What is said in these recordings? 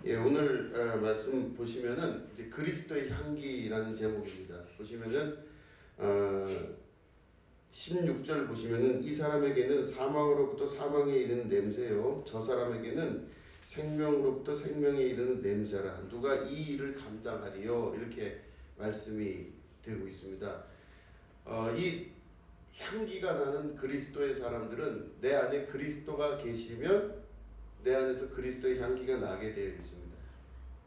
예, 오늘 말씀 보시면은 이제 그리스도의 향기라는 제목입니다. 보시면은 16절 보시면은 이 사람에게는 사망으로부터 사망에 이르는 냄새요, 저 사람에게는 생명으로부터 생명에 이르는 냄새라. 누가 이 일을 감당하리요? 이렇게 말씀이 되고 있습니다. 이 향기가 나는 그리스도의 사람들은 내 안에 그리스도가 계시면 내 안에서 그리스도의 향기가 나게 되어 있습니다.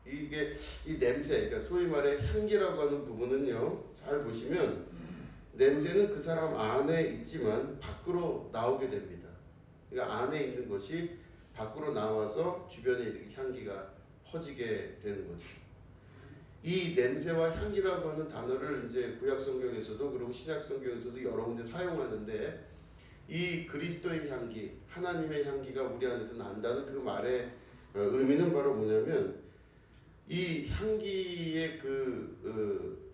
이게 이 냄새, 그러니까 소위 말해 향기라고 하는 부분은요, 잘 보시면 냄새는 그 사람 안에 있지만 밖으로 나오게 됩니다. 그러니까 안에 있는 것이 밖으로 나와서 주변에 이렇게 향기가 퍼지게 되는 거죠. 이 냄새와 향기라고 하는 단어를 이제 구약 성경에서도 그리고 신약 성경에서도 여러 군데 사용하는데, 이 그리스도의 향기, 하나님의 향기가 우리 안에서 난다는 그 말의 의미는 바로 뭐냐면, 이 향기의 그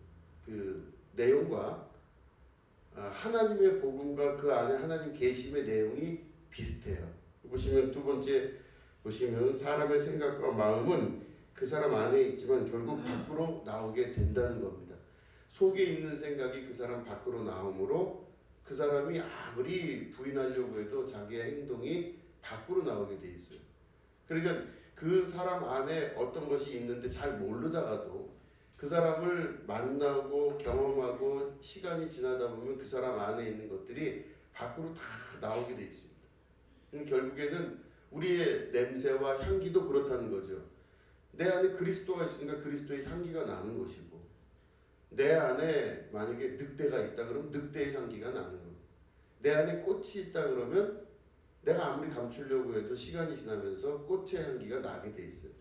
내용과 하나님의 복음과 그 안에 하나님 계심의 내용이 비슷해요. 보시면 두 번째 보시면 사람의 생각과 마음은 그 사람 안에 있지만 결국 밖으로 나오게 된다는 겁니다. 속에 있는 생각이 그 사람 밖으로 나오므로 그 사람이 아무리 부인하려고 해도 자기의 행동이 밖으로 나오게 돼 있어요. 그러니까 그 사람 안에 어떤 것이 있는데 잘 모르다가도 그 사람을 만나고 경험하고 시간이 지나다 보면 그 사람 안에 있는 것들이 밖으로 다 나오게 돼 있습니다. 결국에는 우리의 냄새와 향기도 그렇다는 거죠. 내 안에 그리스도가 있으니까 그리스도의 향기가 나는 것이고, 내 안에 만약에 늑대가 있다 그러면 늑대의 향기가 나는 거고, 내 안에 꽃이 있다 그러면 내가 아무리 감추려고 해도 시간이 지나면서 꽃의 향기가 나게 돼 있어요.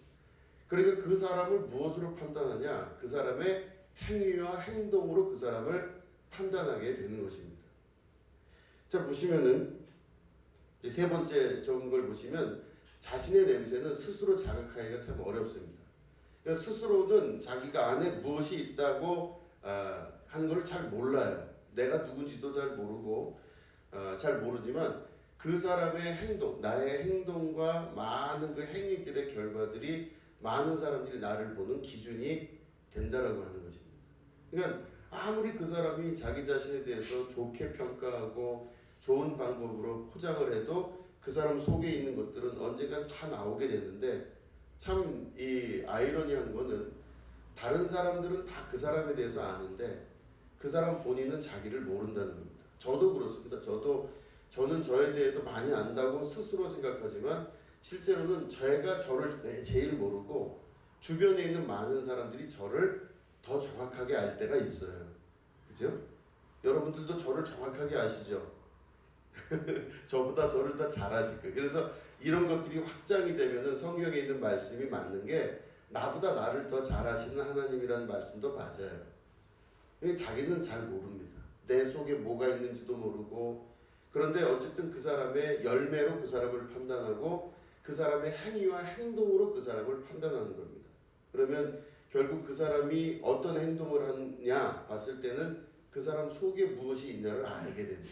그러니까 그 사람을 무엇으로 판단하냐? 그 사람의 행위와 행동으로 그 사람을 판단하게 되는 것입니다. 자, 보시면은 이제 세 번째 적은 걸 보시면 자신의 냄새는 스스로 자각하기가 참 어렵습니다. 그러니까 스스로는 자기가 안에 무엇이 있다고 하는 걸 잘 몰라요. 내가 누군지도 잘 모르고 잘 모르지만 그 사람의 행동, 나의 행동과 많은 그 행위들의 결과들이 많은 사람들이 나를 보는 기준이 된다라고 하는 것입니다. 그러니까 아무리 그 사람이 자기 자신에 대해서 좋게 평가하고 좋은 방법으로 포장을 해도 그 사람 속에 있는 것들은 언젠간 다 나오게 되는데, 참 이 아이러니한 거는 다른 사람들은 다 그 사람에 대해서 아는데 그 사람 본인은 자기를 모른다는 겁니다. 저도 그렇습니다. 저는 저에 대해서 많이 안다고 스스로 생각하지만 실제로는 제가 저를 제일 모르고 주변에 있는 많은 사람들이 저를 더 정확하게 알 때가 있어요. 그죠? 여러분들도 저를 정확하게 아시죠? 저보다 저를 더 잘 아실 거예요. 그래서 이런 것들이 확장이 되면은 성경에 있는 말씀이 맞는 게, 나보다 나를 더 잘 아시는 하나님이라는 말씀도 맞아요. 자기는 잘 모릅니다. 내 속에 뭐가 있는지도 모르고, 그런데 어쨌든 그 사람의 열매로 그 사람을 판단하고 그 사람의 행위와 행동으로 그 사람을 판단하는 겁니다. 그러면 결국 그 사람이 어떤 행동을 하느냐 봤을 때는 그 사람 속에 무엇이 있냐를 알게 됩니다.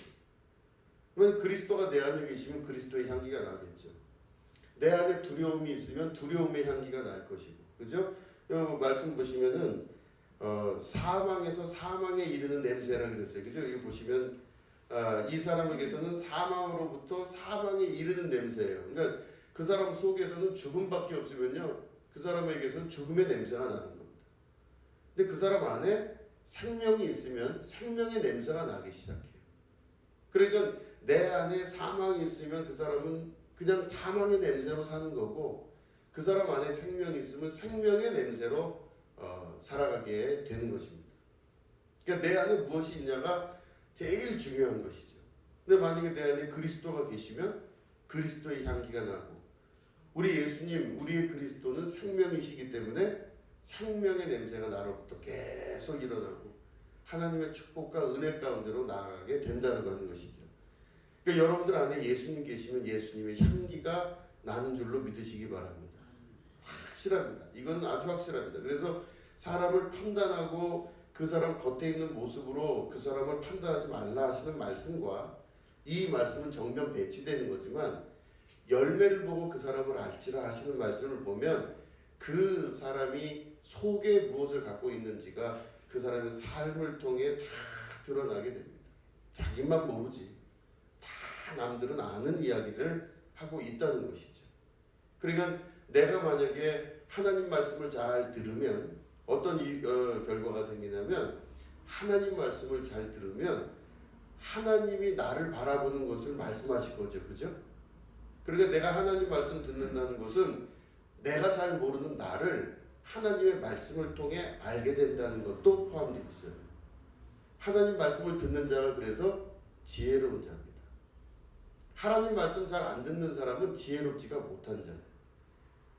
그러면 그리스도가 내 안에 계시면 그리스도의 향기가 나겠죠. 내 안에 두려움이 있으면 두려움의 향기가 날 것이고, 그죠? 말씀 보시면은 사망에서 사망에 이르는 냄새라 그랬어요. 그죠? 여기 보시면 이 사람에게서는 사망으로부터 사망에 이르는 냄새예요. 그러니까 그 사람 속에서는 죽음밖에 없으면요, 그 사람에게서는 죽음의 냄새가 나는 겁니다. 근데 그 사람 안에 생명이 있으면 생명의 냄새가 나기 시작해요. 그러니까 내 안에 사망이 있으면 그 사람은 그냥 사망의 냄새로 사는 거고, 그 사람 안에 생명이 있으면 생명의 냄새로 살아가게 되는 것입니다. 그러니까 내 안에 무엇이 있냐가 제일 중요한 것이죠. 근데 만약에 내 안에 그리스도가 계시면 그리스도의 향기가 나고, 우리 예수님, 우리의 그리스도는 생명이시기 때문에 생명의 냄새가 나로부터 계속 일어나고 하나님의 축복과 은혜 가운데로 나아가게 된다고 하는 것이죠. 그러니까 여러분들 안에 예수님 계시면 예수님의 향기가 나는 줄로 믿으시기 바랍니다. 확실합니다. 이건 아주 확실합니다. 그래서 사람을 판단하고 그 사람 겉에 있는 모습으로 그 사람을 판단하지 말라 하시는 말씀과 이 말씀은 정면 배치되는 거지만, 열매를 보고 그 사람을 알지라 하시는 말씀을 보면 그 사람이 속에 무엇을 갖고 있는지가 그 사람의 삶을 통해 다 드러나게 됩니다. 자기만 모르지 다 남들은 아는 이야기를 하고 있다는 것이죠. 그러니까 내가 만약에 하나님 말씀을 잘 들으면 어떤 결과가 생기냐면, 하나님 말씀을 잘 들으면 하나님이 나를 바라보는 것을 말씀하실 거죠. 그죠? 그러니까 내가 하나님 말씀 듣는다는 것은 내가 잘 모르는 나를 하나님의 말씀을 통해 알게 된다는 것도 포함되어 있어요. 하나님 말씀을 듣는 자가 그래서 지혜로운 자입니다. 하나님 말씀 잘 안 듣는 사람은 지혜롭지가 못한 자예요.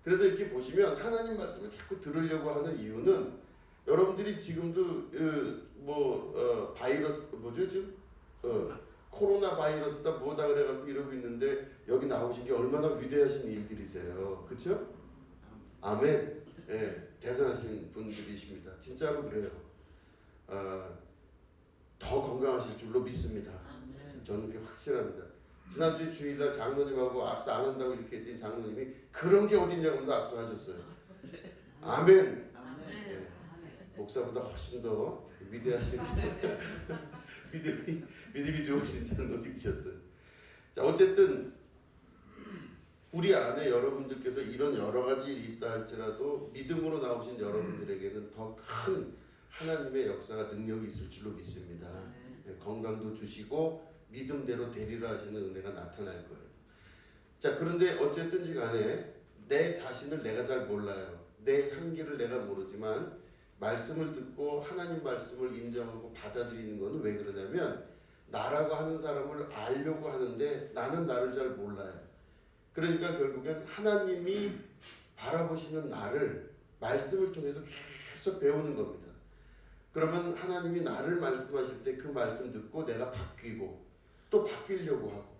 그래서 이렇게 보시면 하나님 말씀을 자꾸 들으려고 하는 이유는, 여러분들이 지금도 바이러스 뭐죠 지금 코로나 바이러스다 뭐다 그래갖고 이러고 있는데, 여기 나오신 게 얼마나 위대하신 일들이세요. 그렇죠? 아멘. 예, 대단하신 분들이십니다. 진짜로 그래요. 더 건강하실 줄로 믿습니다. 저는 그게 확실합니다. 지난주 주일날 장로님하고 악수 안 한다고 이렇게 했더니 장로님이 그런 게 어딨냐고 하면서 악수하셨어요. 아멘. 네. 목사보다 훨씬 더 위대하신 믿음이 좋으신 장로님이셨어요. 자, 어쨌든 우리 안에 여러분들께서 이런 여러 가지 일이 있다 할지라도 믿음으로 나오신 여러분들에게는 더 큰 하나님의 역사가 능력이 있을 줄로 믿습니다. 네, 건강도 주시고 믿음대로 되리라 하시는 은혜가 나타날 거예요. 자, 그런데 어쨌든지 간에 내 자신을 내가 잘 몰라요. 내 한계를 내가 모르지만 말씀을 듣고 하나님 말씀을 인정하고 받아들이는 것은 왜 그러냐면, 나라고 하는 사람을 알려고 하는데 나는 나를 잘 몰라요. 그러니까 결국엔 하나님이 바라보시는 나를 말씀을 통해서 계속 배우는 겁니다. 그러면 하나님이 나를 말씀하실 때 그 말씀 듣고 내가 바뀌고 또 바뀌려고 하고,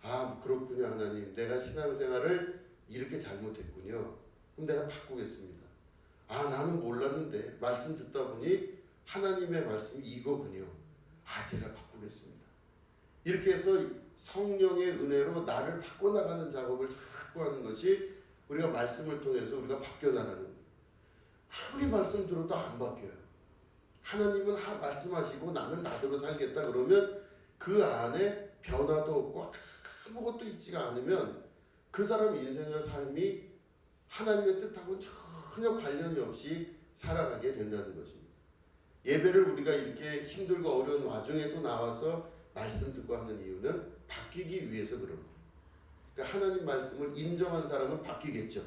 아 그렇군요 하나님, 내가 신앙생활을 이렇게 잘못했군요. 그럼 내가 바꾸겠습니다. 아 나는 몰랐는데 말씀 듣다 보니 하나님의 말씀이 이거군요. 아 제가 바꾸겠습니다. 이렇게 해서 성령의 은혜로 나를 바꿔나가는 작업을 자꾸 하는 것이 우리가 말씀을 통해서 우리가 바뀌어나가는 거예요. 아무리 말씀 들어도 안 바뀌어요. 하나님은 말씀하시고 나는 나대로 살겠다 그러면 그 안에 변화도 없고 아무것도 있지가 않으면 그 사람 인생의 삶이 하나님의 뜻하고는 전혀 관련이 없이 살아가게 된다는 것입니다. 예배를 우리가 이렇게 힘들고 어려운 와중에도 나와서 말씀 듣고 하는 이유는 바뀌기 위해서 그런 거예요. 그러니까 하나님 말씀을 인정한 사람은 바뀌겠죠.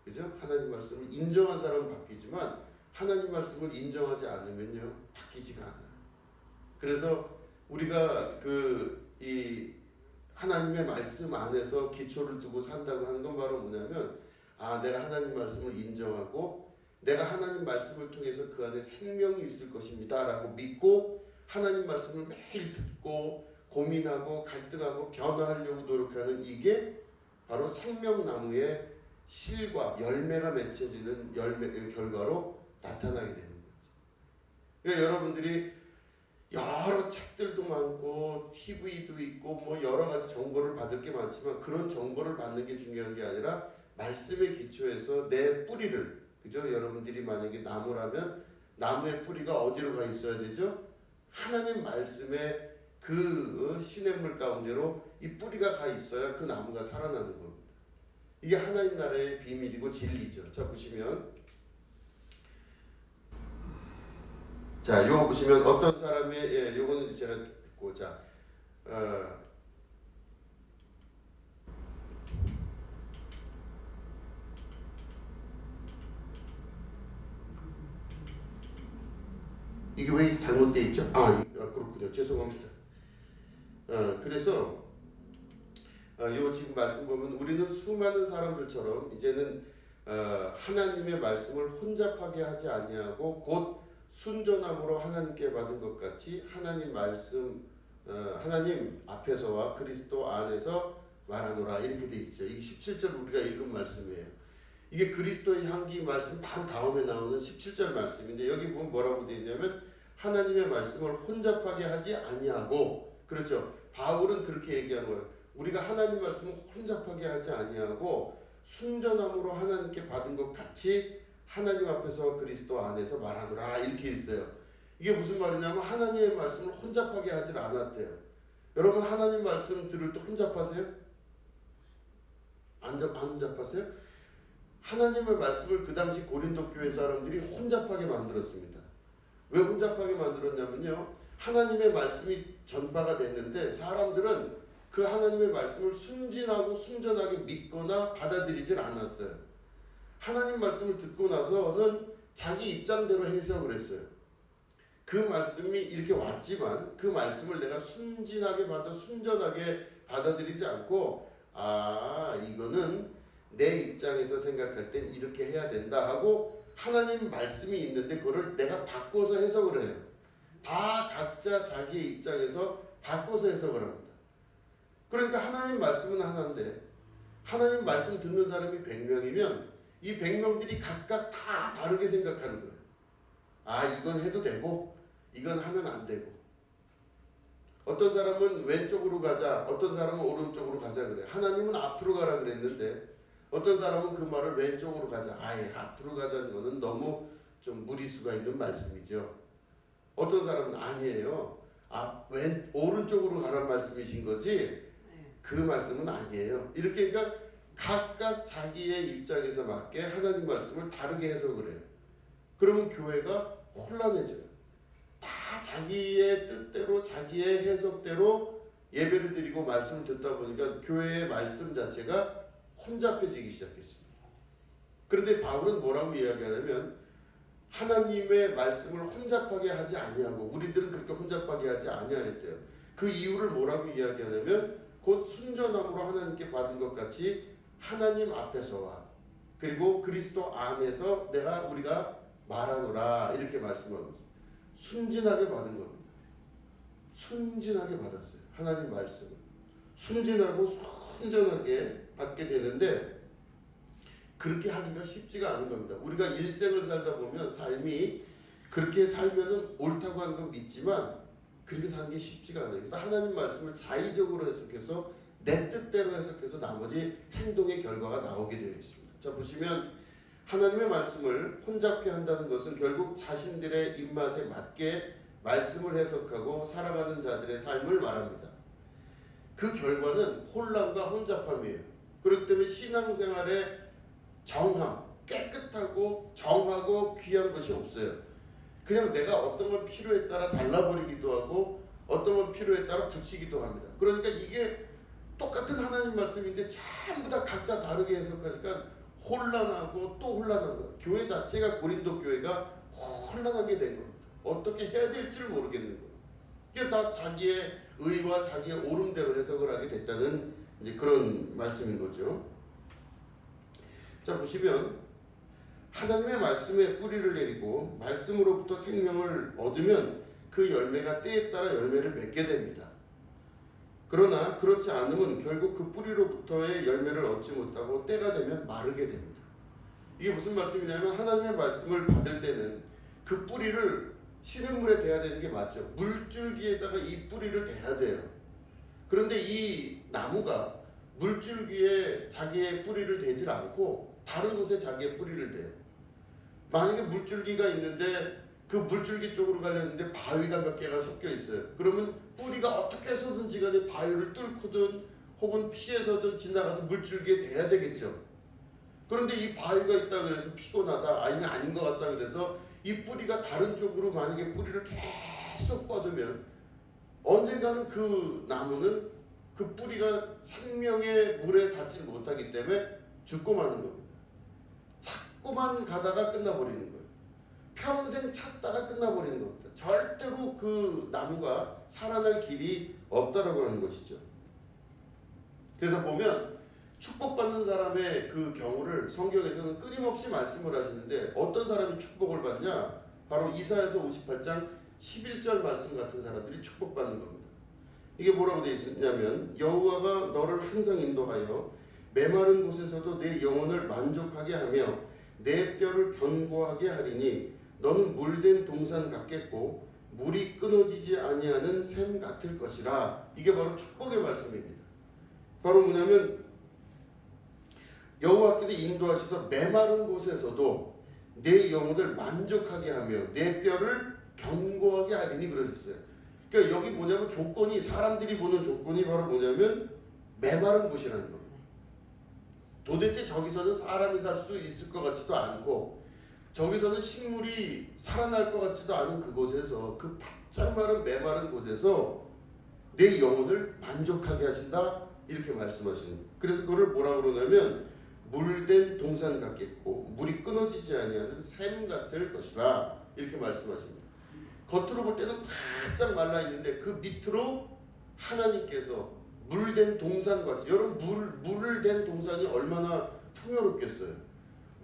그죠? 하나님 말씀을 인정한 사람은 바뀌지만 하나님 말씀을 인정하지 않으면요 바뀌지가 않아요. 그래서 우리가 이 하나님의 말씀 안에서 기초를 두고 산다고 하는 건 바로 뭐냐면, 아 내가 하나님 말씀을 인정하고 내가 하나님 말씀을 통해서 그 안에 생명이 있을 것입니다 라고 믿고 하나님 말씀을 매일 듣고 고민하고 갈등하고 변화하려고 노력하는, 이게 바로 생명나무의 실과 열매가 맺혀지는 결과로 나타나게 되는 거죠. 그러니까 여러분들이 여러 책들도 많고 TV도 있고 뭐 여러 가지 정보를 받을 게 많지만, 그런 정보를 받는 게 중요한 게 아니라 말씀의 기초에서 내 뿌리를, 그죠? 여러분들이 만약에 나무라면 나무의 뿌리가 어디로 가 있어야 되죠? 하나님 말씀의 그 시냇물 가운데로 이 뿌리가 가 있어야 그 나무가 살아나는 겁니다. 이게 하나님 나라의 비밀이고 진리죠. 자 보시면, 자 요거 보시면 어떤 사람의 요거는 제가 듣고, 자 이게 왜 잘못되어 있죠? 그렇군요. 죄송합니다. 그래서 요 지금 말씀 보면 우리는 수많은 사람들처럼 이제는 하나님의 말씀을 혼잡하게 하지 아니하고 곧 순전함으로 하나님께 받은 것 같이 하나님 말씀 하나님 앞에서와 그리스도 안에서 말하노라 이렇게 돼 있죠. 이게 17절 우리가 읽은 말씀이에요. 이게 그리스도의 향기 말씀 바로 다음에 나오는 17절 말씀인데, 여기 보면 뭐라고 되어 있냐면 하나님의 말씀을 혼잡하게 하지 아니하고, 그렇죠. 바울은 그렇게 얘기하는 거예요. 우리가 하나님 말씀을 혼잡하게 하지 아니하고 순전함으로 하나님께 받은 것 같이 하나님 앞에서 그리스도 안에서 말하노라 이렇게 있어요. 이게 무슨 말이냐면 하나님의 말씀을 혼잡하게 하질 않았대요. 여러분 하나님 말씀 들을 때 혼잡하세요? 안 혼잡하세요? 하나님의 말씀을 그 당시 고린도 교회 사람들이 혼잡하게 만들었습니다. 왜 혼잡하게 만들었냐면요. 하나님의 말씀이 전파가 됐는데 사람들은 그 하나님의 말씀을 순진하고 순전하게 믿거나 받아들이질 않았어요. 하나님 말씀을 듣고 나서는 자기 입장대로 해석을 했어요. 그 말씀이 이렇게 왔지만 그 말씀을 내가 순진하게 순전하게 받아들이지 않고 이거는 내 입장에서 생각할 땐 이렇게 해야 된다 하고 하나님 말씀이 있는데 그거를 내가 바꿔서 해석을 해요. 다 각자 자기의 입장에서 바꿔서 해석을 합니다. 그러니까 하나님 말씀은 하나인데 하나님 말씀 듣는 사람이 100명이면 이 100명들이 각각 다 다르게 생각하는 거예요. 이건 해도 되고 이건 하면 안 되고 어떤 사람은 왼쪽으로 가자 어떤 사람은 오른쪽으로 가자 그래. 하나님은 앞으로 가라 그랬는데 어떤 사람은 그 말을 왼쪽으로 가자. 앞으로 가자는 거는 너무 좀 무리수가 있는 말씀이죠. 어떤 사람은 아니에요. 오른쪽으로 가라는 말씀이신 거지 그 말씀은 아니에요. 이렇게 그러니까 각각 자기의 입장에서 맞게 하나님 말씀을 다르게 해석을 해요. 그러면 교회가 혼란해져요. 다 자기의 뜻대로 자기의 해석대로 예배를 드리고 말씀을 듣다 보니까 교회의 말씀 자체가 혼잡해지기 시작했습니다. 그런데 바울은 뭐라고 이야기하냐면 하나님의 말씀을 혼잡하게 하지 아니하고 우리들은 그렇게 혼잡하게 하지 아니하였대요. 그 이유를 뭐라고 이야기하냐면 곧 순전함으로 하나님께 받은 것 같이 하나님 앞에서와 그리고 그리스도 안에서 우리가 말하노라 이렇게 말씀하고 있어요. 순진하게 받은 겁니다. 순진하게 받았어요. 하나님 말씀을 순진하고 순전하게 받게 되는데 그렇게 하기가 쉽지가 않은 겁니다. 우리가 일생을 살다 보면 삶이 그렇게 살면은 옳다고 하는 건 믿지만 그렇게 사는 게 쉽지가 않아요. 그래서 하나님 말씀을 자의적으로 해석해서 내 뜻대로 해석해서 나머지 행동의 결과가 나오게 되어 있습니다. 자 보시면 하나님의 말씀을 혼잡게 한다는 것은 결국 자신들의 입맛에 맞게 말씀을 해석하고 살아가는 자들의 삶을 말합니다. 그 결과는 혼란과 혼잡함이에요. 그렇기 때문에 신앙생활에 정함, 깨끗하고 정하고 귀한 것이 없어요. 그냥 내가 어떤 건 필요에 따라 잘라버리기도 하고 어떤 건 필요에 따라 붙이기도 합니다. 그러니까 이게 똑같은 하나님 말씀인데 전부 다 각자 다르게 해석하니까 혼란하고 또 혼란한 거예요. 교회 자체가 고린도 교회가 혼란하게 된 겁니다. 어떻게 해야 될지를 모르겠는 거예요. 이게 다 자기의 의와 자기의 옳음대로 해석을 하게 됐다는 이제 그런 말씀인 거죠. 자 보시면 하나님의 말씀에 뿌리를 내리고 말씀으로부터 생명을 얻으면 그 열매가 때에 따라 열매를 맺게 됩니다. 그러나 그렇지 않으면 결국 그 뿌리로부터의 열매를 얻지 못하고 때가 되면 마르게 됩니다. 이게 무슨 말씀이냐면 하나님의 말씀을 받을 때는 그 뿌리를 시냇물에 대야 되는 게 맞죠. 물줄기에다가 이 뿌리를 대야 돼요. 그런데 이 나무가 물줄기에 자기의 뿌리를 대질 않고 다른 곳에 자기의 뿌리를 대요. 만약에 물줄기가 있는데 그 물줄기 쪽으로 가려는데 바위가 몇 개가 섞여 있어요. 그러면 뿌리가 어떻게 해서든지 간에 바위를 뚫고든 혹은 피해서든 지나가서 물줄기에 대야 되겠죠. 그런데 이 바위가 있다 그래서 피곤하다, 이게 아닌 것 같다 그래서 이 뿌리가 다른 쪽으로 만약에 뿌리를 계속 뻗으면 언젠가는 그 나무는 그 뿌리가 생명의 물에 닿지 못하기 때문에 죽고 마는 겁니다. 찾고만 가다가 끝나버리는 거예요. 평생 찾다가 끝나버리는 겁니다. 절대로 그 나무가 살아날 길이 없다라고 하는 것이죠. 그래서 보면 축복받는 사람의 그 경우를 성경에서는 끊임없이 말씀을 하시는데 어떤 사람이 축복을 받냐? 바로 이사야서 58장 11절 말씀 같은 사람들이 축복받는 겁니다. 이게 뭐라고 되어 있냐면 여호와가 너를 항상 인도하여 메마른 곳에서도 내 영혼을 만족하게 하며 내 뼈를 견고하게 하리니 너는 물된 동산 같겠고 물이 끊어지지 아니하는 샘 같을 것이라. 이게 바로 축복의 말씀입니다. 바로 뭐냐면 여호와께서 인도하셔서 메마른 곳에서도 내 영혼을 만족하게 하며 내 뼈를 견고하게 하리니 그러셨어요. 그러니까 여기 뭐냐면 조건이, 사람들이 보는 조건이 바로 뭐냐면 메마른 곳이라는 거예요. 도대체 저기서는 사람이 살 수 있을 것 같지도 않고 저기서는 식물이 살아날 것 같지도 않은 그곳에서, 그 바짝 마른 메마른 곳에서 내 영혼을 만족하게 하신다, 이렇게 말씀하시는 거예요. 그래서 그걸 뭐라고 그러냐면 물된 동산 같겠고 물이 끊어지지 아니하는 샘 같을 것이라, 이렇게 말씀하십니다. 겉으로 볼 때는 바짝 말라 있는데 그 밑으로 하나님께서 물된 동산같이, 여러분 물을 댄 동산이 얼마나 풍요롭겠어요.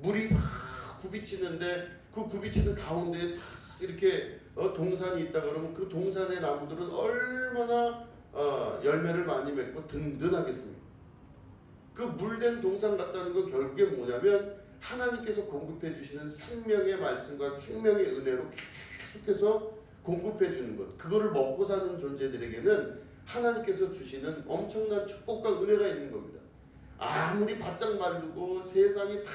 물이 막 굽이치는데 그 굽이치는 가운데에 딱 이렇게 동산이 있다 그러면 그 동산의 나무들은 얼마나 열매를 많이 맺고 든든하겠습니까? 그 물된 동산 같다는 건 결국에 뭐냐면 하나님께서 공급해 주시는 생명의 말씀과 생명의 은혜로 계속해서 공급해 주는 것, 그거를 먹고 사는 존재들에게는 하나님께서 주시는 엄청난 축복과 은혜가 있는 겁니다. 아무리 바짝 마르고 세상이 다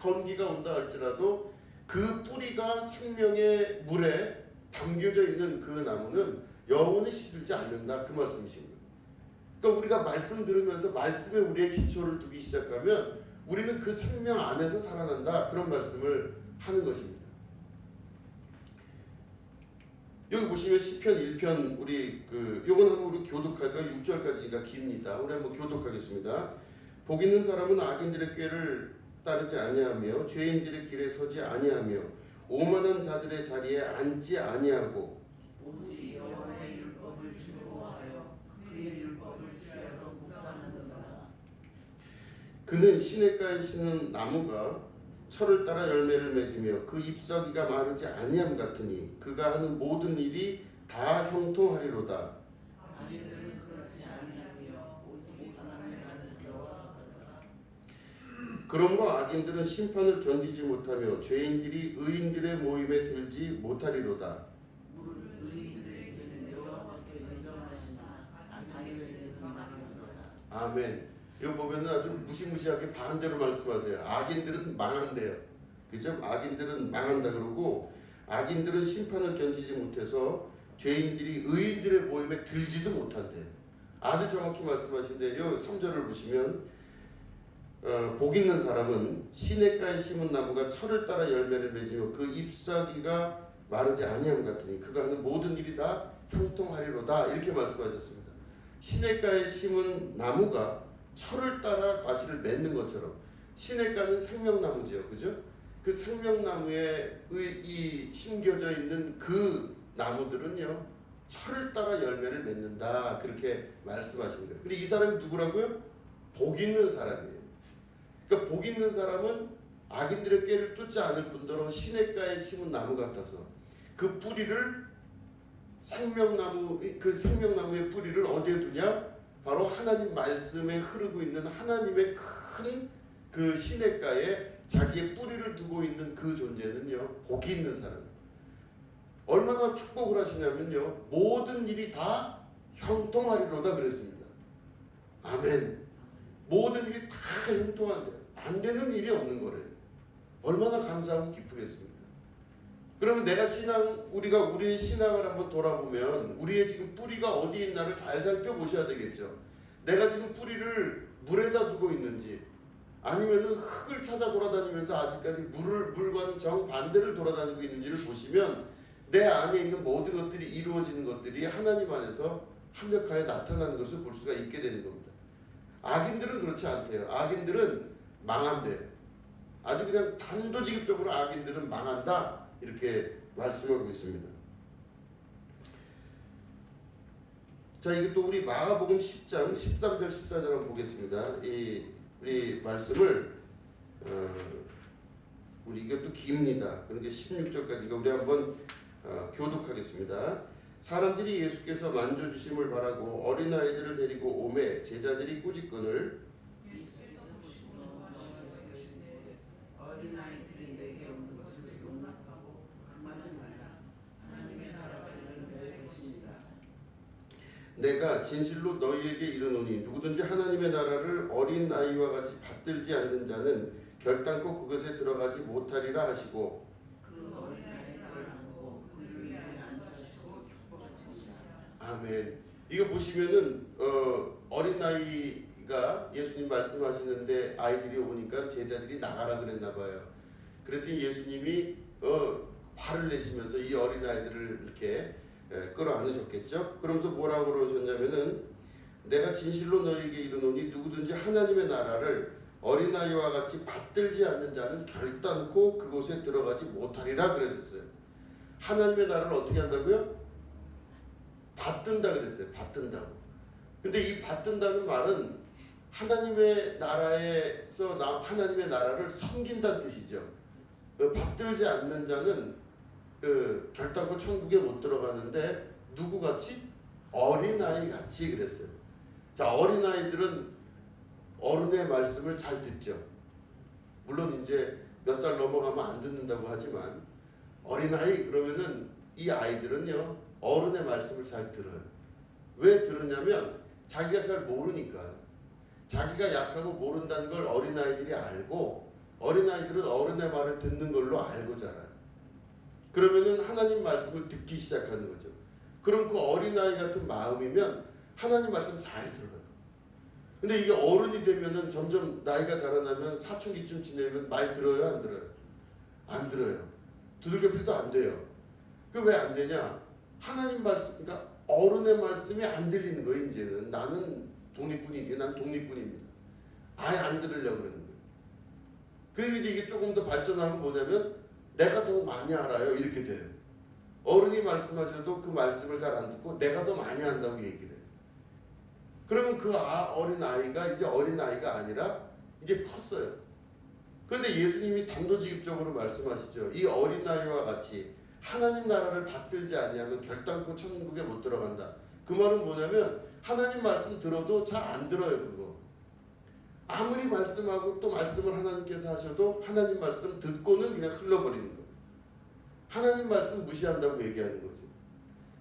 건기가 온다 할지라도 그 뿌리가 생명의 물에 담겨져 있는 그 나무는 영원히 시들지 않는다, 그 말씀이십니다. 그러니까 우리가 말씀 들으면서 말씀에 우리의 기초를 두기 시작하면 우리는 그 생명 안에서 살아난다, 그런 말씀을 하는 것입니다. 여기 보시면 시편 1편, 우리 요건 한번 우리 교독할까요? 6절까지가 깁니다. 우리 한번 교독하겠습니다. 복 있는 사람은 악인들의 꾀를 따르지 아니하며 죄인들의 길에 서지 아니하며 오만한 자들의 자리에 앉지 아니하고 오직 여호와의 율법을 즐거워하여 그의 율법을 주야로 묵상하는도다. 그는 시냇가에 심은 나무가 철을 따라 열매를 맺으며 그 잎사귀가 마르지 아니함 같으니 그가 하는 모든 일이 다 형통하리로다. 악인들은 그렇지 아니하며 오직 하나님의 하는 여호와가 같다. 그러므로 악인들은 심판을 견디지 못하며 죄인들이 의인들의 모임에 들지 못하리로다. 무릇 의인들의 길은 여호와께서 인정하시나 악인들의 길은 망하리로다. 아멘. 이거 보면 아주 무시무시하게 반대로 말씀하세요. 악인들은 망한대요. 그죠? 악인들은 망한다 그러고, 악인들은 심판을 견디지 못해서 죄인들이 의인들의 모임에 들지도 못한대요. 아주 정확히 말씀하신데, 요 3절을 보시면 복 있는 사람은 시냇가에 심은 나무가 철을 따라 열매를 맺으며 그 잎사귀가 마르지 아니함 같으니 그가 하는 모든 일이 다 형통하리로다, 이렇게 말씀하셨습니다. 시냇가에 심은 나무가 철을 따라 과실을 맺는 것처럼, 시냇가는 생명나무죠, 그죠? 그 생명나무에 이 심겨져 있는 그 나무들은요 철을 따라 열매를 맺는다, 그렇게 말씀하시는 거예요. 근데 이 사람이 누구라고요? 복 있는 사람이에요. 그러니까 복 있는 사람은 악인들의 꾀를 쫓지 않을 뿐더러 시냇가에 심은 나무 같아서 그 뿌리를 그 생명나무의 뿌리를 어디에 두냐? 바로 하나님 말씀에 흐르고 있는 하나님의 큰 그 시냇가에 자기의 뿌리를 두고 있는 그 존재는요 복이 있는 사람. 얼마나 축복을 하시냐면요 모든 일이 다 형통하리로다 그랬습니다. 아멘. 모든 일이 다 형통한데 안 되는 일이 없는 거래요. 얼마나 감사하고 기쁘겠습니까? 그러면 우리가 우리의 신앙을 한번 돌아보면 우리의 지금 뿌리가 어디 있나를 잘 살펴보셔야 되겠죠. 내가 지금 뿌리를 물에다 두고 있는지, 아니면은 흙을 찾아 돌아다니면서 아직까지 물과는 정반대를 돌아다니고 있는지를 보시면 내 안에 있는 모든 것들이 이루어지는 것들이 하나님 안에서 합력하여 나타나는 것을 볼 수가 있게 되는 겁니다. 악인들은 그렇지 않대요. 악인들은 망한대요. 아주 그냥 단도직입적으로 악인들은 망한다, 이렇게 말씀하고 있습니다. 자, 이게 또 우리 마가복음 10장 13절 14절 한번 보겠습니다. 우리 말씀을 우리 이것도 깁니다. 그러니까 16절까지가 우리 한번 교독하겠습니다. 사람들이 예수께서 만져주심을 바라고 어린아이들을 데리고 오매 제자들이 꾸짖거늘 어린아이들이 내게 오는 것을 용납하고 금하지 말라. 하나님의 나라가 이런 자의 것입니다. 내가 진실로 너희에게 이르노니 누구든지 하나님의 나라를 어린 아이와 같이 받들지 않는 자는 결단코 그것에 들어가지 못하리라 하시고 그 어린아이를 안고 그를 위에 앉으시고 축복하시니라. 아멘. 이거 보시면은 어린 아이가 예수님 말씀하시는데 아이들이 오니까 제자들이 나가라 그랬나 봐요. 그랬더니 예수님이 화를 내시면서 이 어린 아이들을 이렇게 끌어안으셨겠죠. 그러면서 뭐라고 그러셨냐면은 내가 진실로 너희에게 이르노니 누구든지 하나님의 나라를 어린아이와 같이 받들지 않는 자는 결단코 그곳에 들어가지 못하리라 그랬어요. 하나님의 나라를 어떻게 한다고요? 받든다 그랬어요. 받든다고. 근데 이 받든다는 말은 하나님의 나라에서 하나님의 나라를 섬긴다는 뜻이죠. 받들지 않는 자는 결단코 천국에 못 들어가는데 누구같이? 어린아이 같이 그랬어요. 자, 어린아이들은 어른의 말씀을 잘 듣죠. 물론 이제 몇 살 넘어가면 안 듣는다고 하지만 어린아이 그러면은 이 아이들은요 어른의 말씀을 잘 들어요. 왜 들으냐면 자기가 잘 모르니까. 자기가 약하고 모른다는 걸 어린아이들이 알고 어린아이들은 어른의 말을 듣는 걸로 알고 자라요. 그러면은 하나님 말씀을 듣기 시작하는 거죠. 그럼 그 어린아이 같은 마음이면 하나님 말씀 잘 들어요. 근데 이게 어른이 되면은 점점 나이가 자라나면 사춘기쯤 지내면 말 들어요, 안 들어요? 안 들어요. 두들겨패도 안 돼요. 그 왜 안 되냐? 하나님 말씀, 그러니까 어른의 말씀이 안 들리는 거예요. 이제는 나는 독립군이지, 난 독립군입니다. 아예 안 들으려고 그러는 거예요. 그래서 이게 조금 더 발전하면 뭐냐면 내가 더 많이 알아요, 이렇게 돼요. 어른이 말씀하셔도 그 말씀을 잘 안 듣고 내가 더 많이 안다고 얘기를 해요. 그러면 그 어린 아이가 이제 어린 아이가 아니라 이제 컸어요. 그런데 예수님이 단도직입적으로 말씀하시죠. 이 어린 아이와 같이 하나님 나라를 받들지 아니하면 결단코 천국에 못 들어간다. 그 말은 뭐냐면 하나님 말씀 들어도 잘 안 들어요. 그거 아무리 말씀하고 또 말씀을 하나님께서 하셔도 하나님 말씀 듣고는 그냥 흘러버리는 거예요. 하나님 말씀 무시한다고 얘기하는 거죠.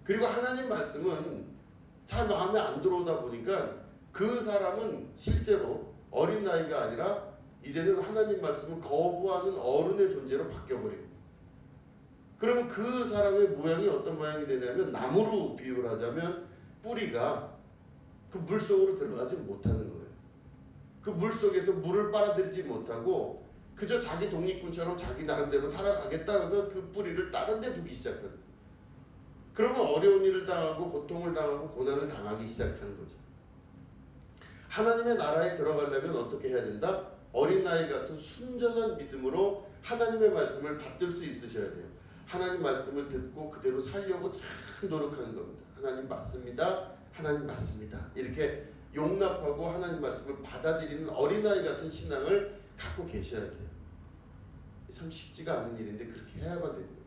그리고 하나님 말씀은 잘 마음에 안 들어오다 보니까 그 사람은 실제로 어린아이가 아니라 이제는 하나님 말씀을 거부하는 어른의 존재로 바뀌어버립니다. 그러면 그 사람의 모양이 어떤 모양이 되냐면 나무로 비유를 하자면 뿌리가 그 물속으로 들어가지 못하는 거예요. 그 물속에서 물을 빨아들이지 못하고 그저 자기 독립군처럼 자기 나름대로 살아가겠다 해서 그 뿌리를 다른 데 두기 시작하는 거예요. 그러면 어려운 일을 당하고 고통을 당하고 고난을 당하기 시작하는 거죠. 하나님의 나라에 들어가려면 어떻게 해야 된다? 어린아이 같은 순전한 믿음으로 하나님의 말씀을 받들 수 있으셔야 돼요. 하나님 말씀을 듣고 그대로 살려고 참 노력하는 겁니다. 하나님 맞습니다. 하나님 맞습니다. 이렇게 용납하고 하나님 말씀을 받아들이는 어린아이 같은 신앙을 갖고 계셔야 돼요. 참 쉽지가 않은 일인데 그렇게 해야만 되는 겁니다.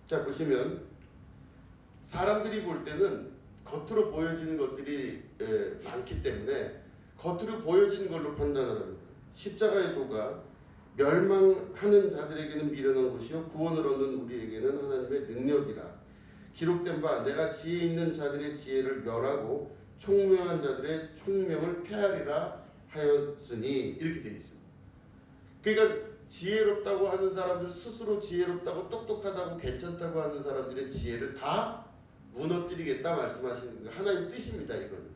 자, 보시면 사람들이 볼 때는 겉으로 보여지는 것들이 많기 때문에 겉으로 보여지는 걸로 판단을 합니다. 십자가의 도가 멸망하는 자들에게는 미련한 것이요 구원을 얻는 우리에게는 하나님의 능력이라. 기록된 바 내가 지혜 있는 자들의 지혜를 멸하고 총명한 자들의 총명을 폐하리라 하였으니 이렇게 되어 있습니다. 그러니까 지혜롭다고 하는 사람들 스스로 지혜롭다고 똑똑하다고 괜찮다고 하는 사람들의 지혜를 다 무너뜨리겠다 말씀하시는 거 하나님 뜻입니다. 이거는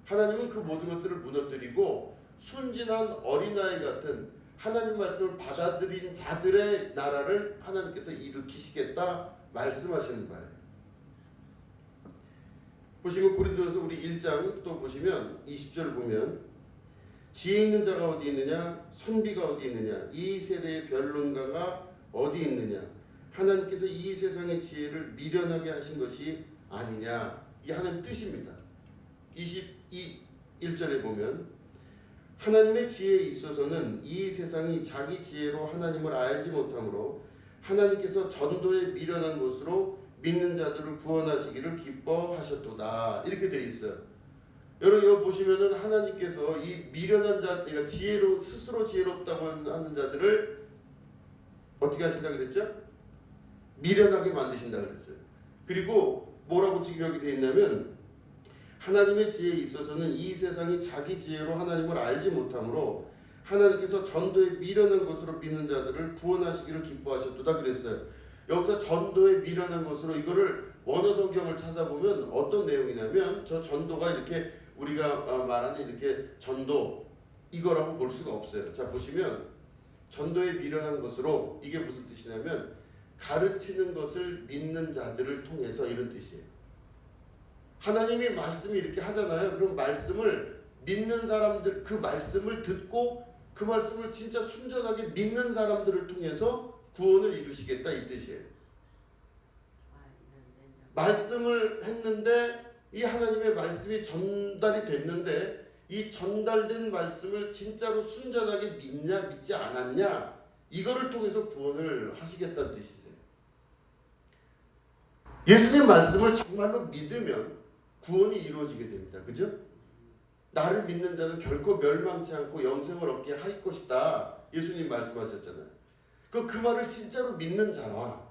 하나님은 그 모든 것들을 무너뜨리고 순진한 어린아이 같은 하나님 말씀을 받아들인 자들의 나라를 하나님께서 일으키시겠다 말씀하시는 바예요. 보시면 고린도전서 우리 1장 또 보시면 20절 보면 지혜 있는 자가 어디 있느냐 선비가 어디 있느냐 이 세대의 변론가가 어디 있느냐 하나님께서 이 세상의 지혜를 미련하게 하신 것이 아니냐 이 하나님 뜻입니다. 21절에 보면 하나님의 지혜에 있어서는 이 세상이 자기 지혜로 하나님을 알지 못하므로 하나님께서 전도에 미련한 것으로 믿는 자들을 구원하시기를 기뻐하셨도다 이렇게 되어 있어요. 여러분 이거 보시면은 하나님께서 이 미련한 자, 그러니까 지혜로 스스로 지혜롭다고 하는 자들을 어떻게 하신다 그랬죠? 미련하게 만드신다 그랬어요. 그리고 뭐라고 지금 여기 되어 있냐면 하나님의 지혜에 있어서는 이 세상이 자기 지혜로 하나님을 알지 못하므로 하나님께서 전도에 미련한 것으로 믿는 자들을 구원하시기를 기뻐하셨도다 그랬어요. 여기서 전도에 미련한 것으로 이거를 원어 성경을 찾아보면 어떤 내용이냐면 저 전도가 이렇게 우리가 말하는 이렇게 전도 이거라고 볼 수가 없어요. 자 보시면 전도에 미련한 것으로 이게 무슨 뜻이냐면 가르치는 것을 믿는 자들을 통해서 이런 뜻이에요. 하나님이 말씀이 이렇게 하잖아요. 그럼 말씀을 믿는 사람들 그 말씀을 듣고 그 말씀을 진짜 순전하게 믿는 사람들을 통해서 구원을 이루시겠다 이 뜻이에요. 말씀을 했는데 이 하나님의 말씀이 전달이 됐는데 이 전달된 말씀을 진짜로 순전하게 믿냐 믿지 않았냐 이거를 통해서 구원을 하시겠다는 뜻이세요. 예수님 말씀을 정말로 믿으면 구원이 이루어지게 됩니다. 그죠? 나를 믿는 자는 결코 멸망치 않고 영생을 얻게 할 것이다. 예수님 말씀하셨잖아요. 그 말을 진짜로 믿는 자와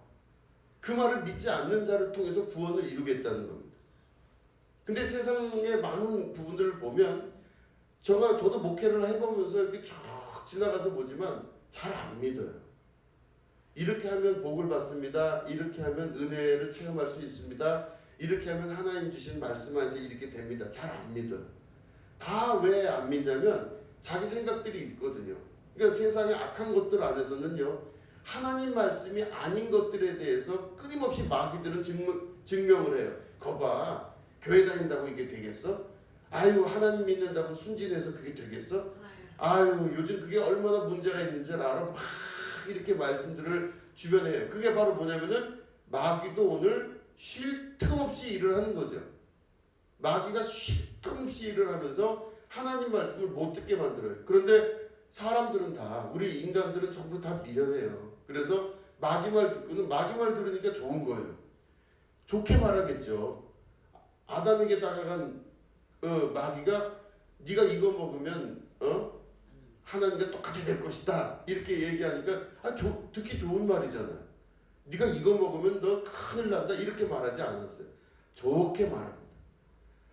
그 말을 믿지 않는 자를 통해서 구원을 이루겠다는 겁니다. 근데 세상의 많은 부분들을 보면 저도 목회를 해보면서 이렇게 쭉 지나가서 보지만 잘 안 믿어요. 이렇게 하면 복을 받습니다. 이렇게 하면 은혜를 체험할 수 있습니다. 이렇게 하면 하나님 주신 말씀 안에서 이렇게 됩니다. 잘 안 믿어요. 다 왜 안 믿냐면 자기 생각들이 있거든요. 그러니까 세상의 악한 것들 안에서는요. 하나님 말씀이 아닌 것들에 대해서 끊임없이 마귀들은 증명을 해요. 거봐. 교회 다닌다고 이게 되겠어? 아유 하나님 믿는다고 순진해서 그게 되겠어? 아유 요즘 그게 얼마나 문제가 있는지 알아? 막 이렇게 말씀들을 주변에 해요. 그게 바로 뭐냐면은 마귀도 오늘 쉴 틈 없이 일을 하는 거죠. 마귀가 쉴 틈 없이 일을 하면서 하나님 말씀을 못 듣게 만들어요. 그런데 사람들은 다 우리 인간들은 전부 다 미련해요. 그래서 마귀 말 듣고는 마귀 말 들으니까 좋은 거예요. 좋게 말하겠죠. 아담에게 다가간 마귀가 네가 이거 먹으면 하나님과 똑같이 될 것이다 이렇게 얘기하니까 듣기 좋은 말이잖아요. 네가 이거 먹으면 너 큰일 난다 이렇게 말하지 않았어요. 좋게 말합니다.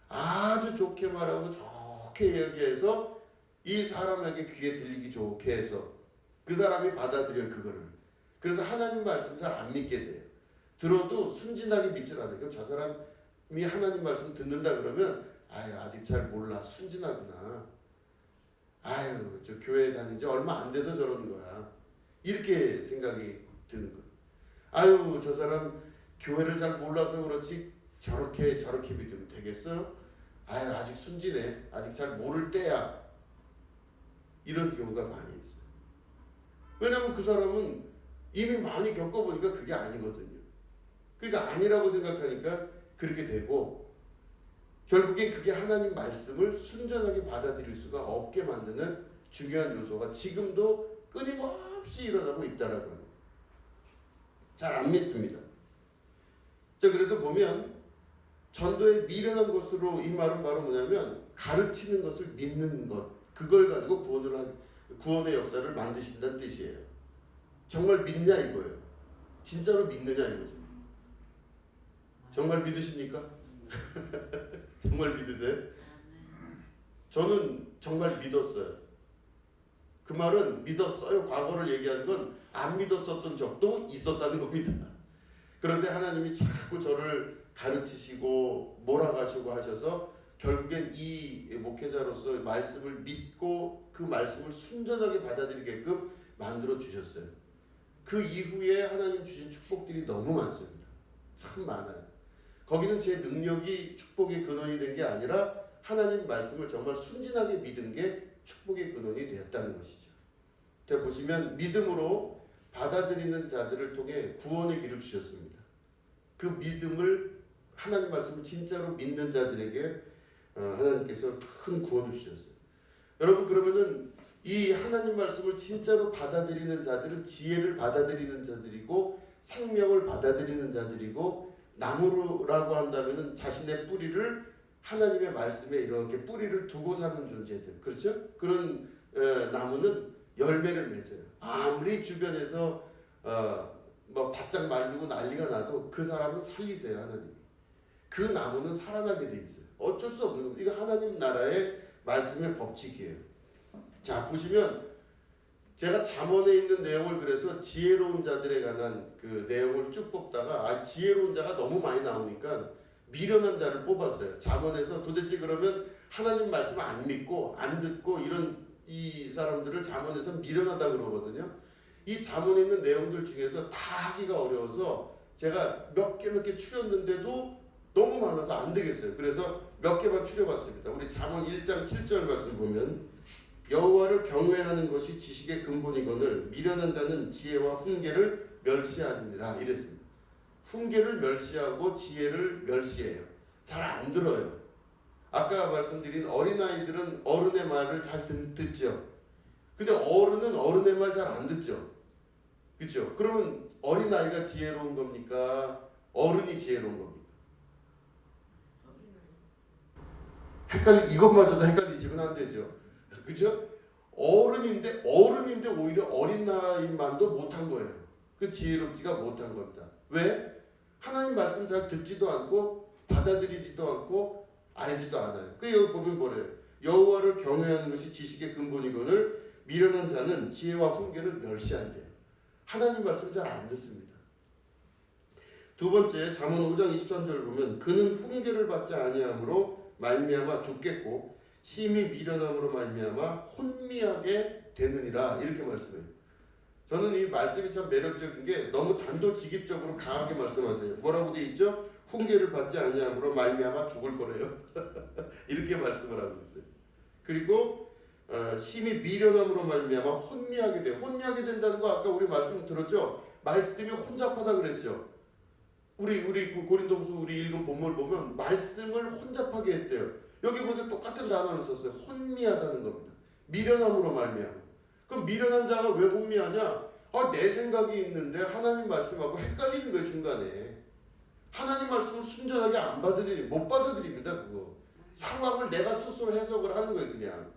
아주 좋게 말하고 좋게 얘기해서 이 사람에게 귀에 들리기 좋게 해서 그 사람이 받아들여요 그거를. 그래서 하나님 말씀 잘 안 믿게 돼요. 들어도 순진하게 믿질 않아요. 그럼 저 사람이 하나님 말씀 듣는다 그러면 아직 잘 몰라 순진하구나. 저 교회 다닌 지 얼마 안 돼서 저러는 거야. 이렇게 생각이 드는 거예요. 저 사람 교회를 잘 몰라서 그렇지 저렇게 믿으면 되겠어? 아직 순진해. 아직 잘 모를 때야. 이런 경우가 많이 있어요. 왜냐하면 그 사람은 이미 많이 겪어보니까 그게 아니거든요. 그러니까 아니라고 생각하니까 그렇게 되고 결국엔 그게 하나님 말씀을 순전하게 받아들일 수가 없게 만드는 중요한 요소가 지금도 끊임없이 일어나고 있다라는 거예요. 잘 안 믿습니다. 자, 그래서 보면 전도에 미련한 것으로 이 말은 바로 뭐냐면 가르치는 것을 믿는 것, 그걸 가지고 구원의 역사를 만드신다는 뜻이에요. 정말 믿냐 이거예요. 진짜로 믿느냐 이거죠. 정말 믿으십니까? 정말 믿으세요? 저는 정말 믿었어요. 그 말은 믿었어요. 과거를 얘기하는 건 안 믿었었던 적도 있었다는 겁니다. 그런데 하나님이 자꾸 저를 가르치시고 몰아가시고 하셔서 결국엔 이 목회자로서 말씀을 믿고 그 말씀을 순전하게 받아들이게끔 만들어 주셨어요. 그 이후에 하나님 주신 축복들이 너무 많습니다. 참 많아요. 거기는 제 능력이 축복의 근원이 된 게 아니라 하나님 말씀을 정말 순진하게 믿은 게 축복의 근원이 되었다는 것이죠. 자, 보시면 믿음으로 받아들이는 자들을 통해 구원의 길을 주셨습니다. 그 믿음을 하나님 말씀을 진짜로 믿는 자들에게 하나님께서 큰 구원을 주셨어요. 여러분 그러면은 이 하나님 말씀을 진짜로 받아들이는 자들은 지혜를 받아들이는 자들이고 생명을 받아들이는 자들이고 나무라고 한다면은 자신의 뿌리를 하나님의 말씀에 이렇게 뿌리를 두고 사는 존재들. 그렇죠? 그런 나무는 열매를 맺어요. 아무리 주변에서 바짝 말리고 난리가 나도 그 사람은 살리세요 하나님. 그 나무는 살아나게 돼 있어요. 어쩔 수 없는 겁니다. 이거 하나님 나라의 말씀의 법칙이에요. 자, 보시면 제가 잠언에 있는 내용을 그래서 지혜로운 자들에 관한 그 내용을 쭉 뽑다가 지혜로운 자가 너무 많이 나오니까 미련한 자를 뽑았어요. 잠언에서 도대체 그러면 하나님 말씀 안 믿고 안 듣고 이런 이 사람들을 잠언에서 미련하다 그러거든요. 이 잠언에 있는 내용들 중에서 다 하기가 어려워서 제가 몇 개 추렸는데도 너무 많아서 안 되겠어요. 그래서 몇 개만 추려봤습니다. 우리 잠언 1장 7절 말씀 보면 여호와를 경외하는 것이 지식의 근본이거늘 미련한 자는 지혜와 훈계를 멸시하느니라 이랬습니다. 훈계를 멸시하고 지혜를 멸시해요. 잘 안 들어요. 아까 말씀드린 어린아이들은 어른의 말을 잘 듣죠. 근데 어른은 어른의 말 잘 안 듣죠. 그렇죠? 그러면 어린아이가 지혜로운 겁니까? 어른이 지혜로운 겁니까? 이것마저도 헷갈리시면 안 되죠. 그죠? 어른인데 오히려 어린 나이만도 못한 거예요. 그 지혜롭지가 못한 겁니다. 왜? 하나님 말씀 잘 듣지도 않고 받아들이지도 않고 알지도 않아요. 그 여기 보면 뭐래요? 여호와를 경외하는 것이 지식의 근본이거늘 미련한 자는 지혜와 훈계를 멸시한대요. 하나님 말씀 잘 안 듣습니다. 두 번째 잠언 5장 23절 보면 그는 훈계를 받지 아니함으로 말미암아 죽겠고 심히 미련함으로 말미암아 혼미하게 되느니라 이렇게 말씀해요. 저는 이 말씀이 참 매력적인 게 너무 단도직입적으로 강하게 말씀하세요. 뭐라고 돼 있죠? 훈계를 받지 아니함으로 말미암아 죽을 거래요. 이렇게 말씀을 하고 있어요. 그리고 심히 미련함으로 말미암아 혼미하게 돼요. 혼미하게 된다는 거 아까 우리 말씀 들었죠? 말씀이 혼잡하다 그랬죠. 우리 고린도후서 우리 읽은 본문을 보면 말씀을 혼잡하게 했대요. 여기 보면 똑같은 단어를 썼어요. 혼미하다는 겁니다. 미련함으로 말미암아. 그럼 미련한 자가 왜 혼미하냐? 내 생각이 있는데 하나님 말씀하고 헷갈리는 거예요. 중간에. 하나님 말씀을 순전하게 못 받아들입니다. 그거. 상황을 내가 스스로 해석을 하는 거예요. 그냥.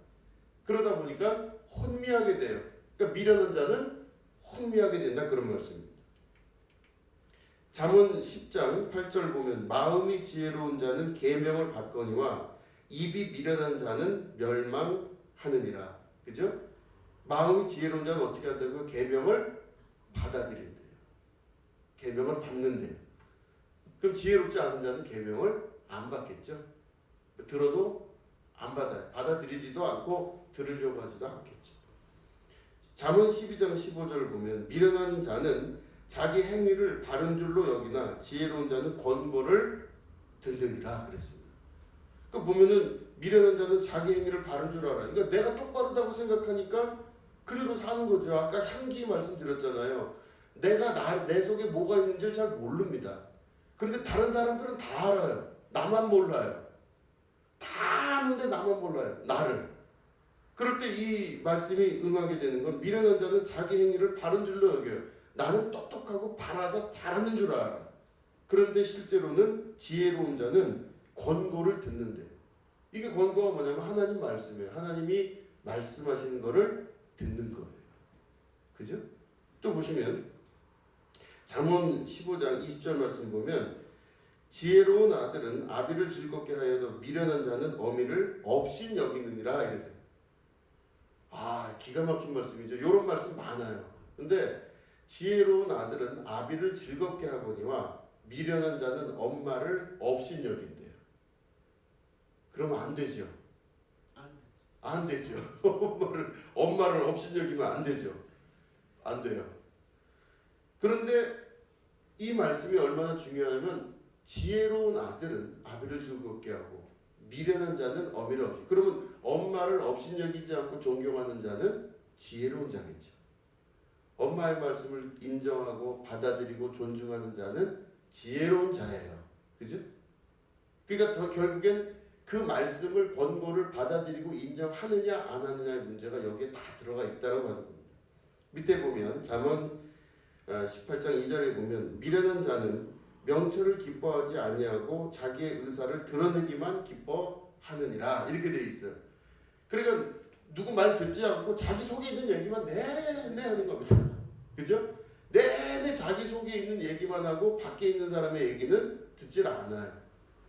그러다 보니까 혼미하게 돼요. 그러니까 미련한 자는 혼미하게 된다. 그런 말씀입니다. 잠언 10장 8절 보면 마음이 지혜로운 자는 계명을 받거니와 입이 미련한 자는 멸망하느니라. 그죠? 마음이 지혜로운 자는 어떻게 한다고요? 계명을 받아들인대요. 계명을 받는데요. 그럼 지혜롭지 않은 자는 계명을 안 받겠죠? 들어도 안 받아요. 받아들이지도 않고 들으려고 하지도 않겠죠. 잠언 12장 15절을 보면 미련한 자는 자기 행위를 바른 줄로 여기나 지혜로운 자는 권고를 듣느니라 그랬습니다. 그 보면은 미련한 자는 자기 행위를 바른 줄 알아. 그러니까 내가 똑바르다고 생각하니까 그대로 사는 거죠. 아까 향기 말씀드렸잖아요. 내가 내 속에 뭐가 있는지를 잘 모릅니다. 그런데 다른 사람들은 다 알아요. 나만 몰라요. 다 아는데 나만 몰라요. 나를. 그럴 때 이 말씀이 응하게 되는 건 미련한 자는 자기 행위를 바른 줄로 여겨요. 나는 똑똑하고 바라서 잘하는 줄 알아. 그런데 실제로는 지혜로운 자는 권고를 듣는데 이게 권고가 뭐냐면 하나님 말씀이에요. 하나님이 말씀하시는 거를 듣는 거예요. 그죠? 또 보시면 잠언 15장 20절 말씀 보면 지혜로운 아들은 아비를 즐겁게 하여도 미련한 자는 어미를 업신 여기느니라 이랬어요. 기가 막힌 말씀이죠. 이런 말씀 많아요. 근데 지혜로운 아들은 아비를 즐겁게 하거니와 미련한 자는 엄마를 업신 여긴대요. 그러면 안 되죠. 안 되죠. 엄마를 업신 여기면 안 되죠. 안 돼요. 그런데 이 말씀이 얼마나 중요하냐면 지혜로운 아들은 아비를 즐겁게 하고 미련한 자는 어미를 업신. 그러면 엄마를 업신 여기지 않고 존경하는 자는 지혜로운 자겠죠. 엄마의 말씀을 인정하고 받아들이고 존중하는 자는 지혜로운 자예요. 그죠? 그러니까 결국엔 그 말씀을 권고를 받아들이고 인정하느냐 안 하느냐의 문제가 여기에 다 들어가 있다고 하는 겁니다. 밑에 보면 잠언 18장 2절에 보면 미련한 자는 명철을 기뻐하지 아니하고 자기의 의사를 드러내기만 기뻐하느니라 이렇게 되어 있어요. 그러니까 누구 말 듣지 않고 자기 속에 있는 얘기만 내내 하는 겁니다. 그죠? 내내 자기 속에 있는 얘기만 하고 밖에 있는 사람의 얘기는 듣질 않아요.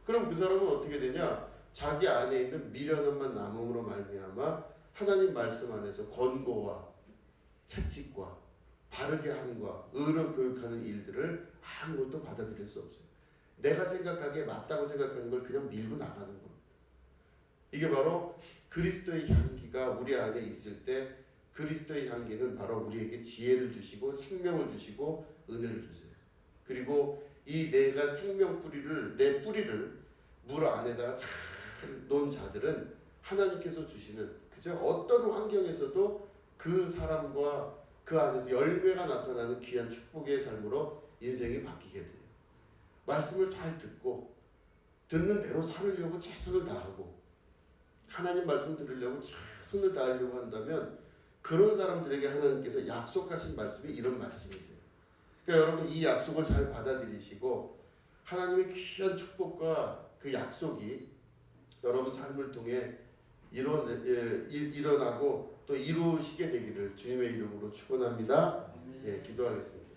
그럼 그 사람은 어떻게 되냐? 자기 안에 있는 미련함만 남음으로 말미암아 하나님 말씀 안에서 권고와 채찍과 바르게 함과 의로 교육하는 일들을 아무것도 받아들일 수 없어요. 내가 생각하기에 맞다고 생각하는 걸 그냥 밀고 나가는 겁니다. 이게 바로 그리스도의 향기가 우리 안에 있을 때 그리스도의 향기는 바로 우리에게 지혜를 주시고 생명을 주시고 은혜를 주세요. 그리고 이 내가 생명 뿌리를 내 뿌리를 물 안에다가 잘 놓은 자들은 하나님께서 주시는 그죠? 어떤 환경에서도 그 사람과 그 안에서 열매가 나타나는 귀한 축복의 삶으로 인생이 바뀌게 돼요. 말씀을 잘 듣고 듣는 대로 살으려고 최선을 다하고 하나님 말씀 들으려고 최선을 다하려고 한다면 그런 사람들에게 하나님께서 약속하신 말씀이 이런 말씀이세요. 그러니까 여러분 이 약속을 잘 받아들이시고 하나님의 귀한 축복과 그 약속이 여러분 삶을 통해 일어나고 또 이루시게 되기를 주님의 이름으로 축원합니다. 예, 기도하겠습니다.